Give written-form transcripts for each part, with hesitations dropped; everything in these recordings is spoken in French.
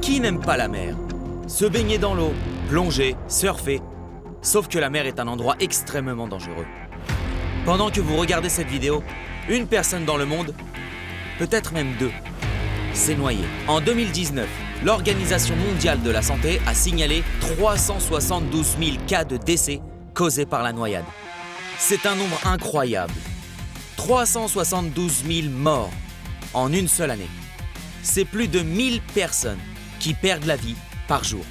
Qui n'aime pas la mer? Se baigner dans l'eau, plonger, surfer. Sauf que la mer est un endroit extrêmement dangereux. Pendant que vous regardez cette vidéo, une personne dans le monde, peut-être même deux, s'est noyée. En 2019, l'Organisation mondiale de la santé a signalé 372 000 cas de décès causés par la noyade. C'est un nombre incroyable. 372 000 morts en une seule année. C'est plus de 1000 personnes qui perdent la vie par jour.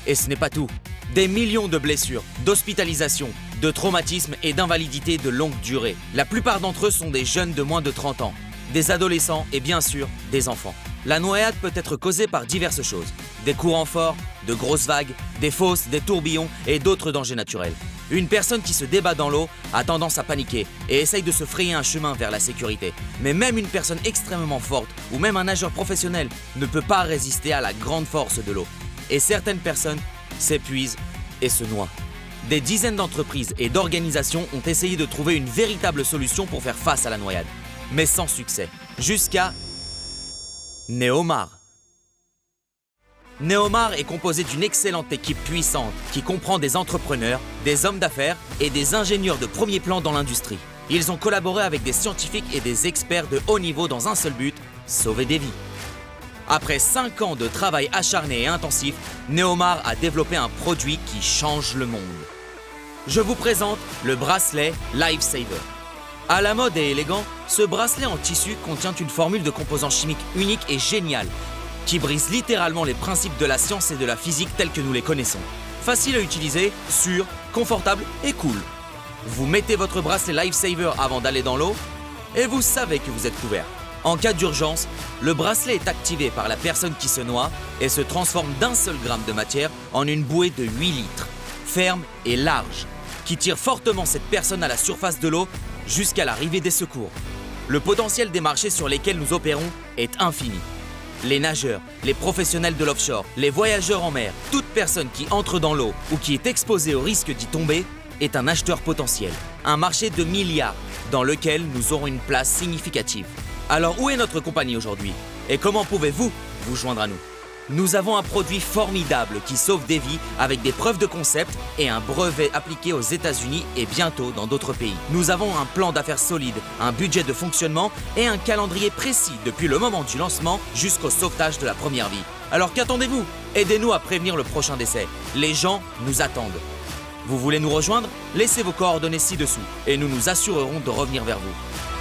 Et ce n'est pas tout. Des millions de blessures, d'hospitalisations, de traumatismes et d'invalidités de longue durée. La plupart d'entre eux sont des jeunes de moins de 30 ans, des adolescents et bien sûr des enfants. La noyade peut être causée par diverses choses. Des courants forts, de grosses vagues, des fosses, des tourbillons et d'autres dangers naturels. Une personne qui se débat dans l'eau a tendance à paniquer et essaye de se frayer un chemin vers la sécurité. Mais même une personne extrêmement forte ou même un nageur professionnel ne peut pas résister à la grande force de l'eau. Et certaines personnes s'épuisent et se noient. Des dizaines d'entreprises et d'organisations ont essayé de trouver une véritable solution pour faire face à la noyade. Mais sans succès. Jusqu'à Neomar. Neomar est composé d'une excellente équipe puissante qui comprend des entrepreneurs, des hommes d'affaires et des ingénieurs de premier plan dans l'industrie. Ils ont collaboré avec des scientifiques et des experts de haut niveau dans un seul but, sauver des vies. Après 5 ans de travail acharné et intensif, Neomar a développé un produit qui change le monde. Je vous présente le bracelet Lifesaver. À la mode et élégant, ce bracelet en tissu contient une formule de composants chimiques unique et géniale qui brise littéralement les principes de la science et de la physique tels que nous les connaissons. Facile à utiliser, sûr, confortable et cool. Vous mettez votre bracelet Lifesaver avant d'aller dans l'eau et vous savez que vous êtes couvert. En cas d'urgence, le bracelet est activé par la personne qui se noie et se transforme d'un seul gramme de matière en une bouée de 8 litres, ferme et large, qui tire fortement cette personne à la surface de l'eau jusqu'à l'arrivée des secours. Le potentiel des marchés sur lesquels nous opérons est infini. Les nageurs, les professionnels de l'offshore, les voyageurs en mer, toute personne qui entre dans l'eau ou qui est exposée au risque d'y tomber est un acheteur potentiel. Un marché de milliards dans lequel nous aurons une place significative. Alors où est notre compagnie aujourd'hui? Et comment pouvez-vous vous joindre à nous? Nous avons un produit formidable qui sauve des vies avec des preuves de concept et un brevet appliqué aux États-Unis et bientôt dans d'autres pays. Nous avons un plan d'affaires solide, un budget de fonctionnement et un calendrier précis depuis le moment du lancement jusqu'au sauvetage de la première vie. Alors qu'attendez-vous? Aidez-nous à prévenir le prochain décès. Les gens nous attendent. Vous voulez nous rejoindre? Laissez vos coordonnées ci-dessous et nous nous assurerons de revenir vers vous.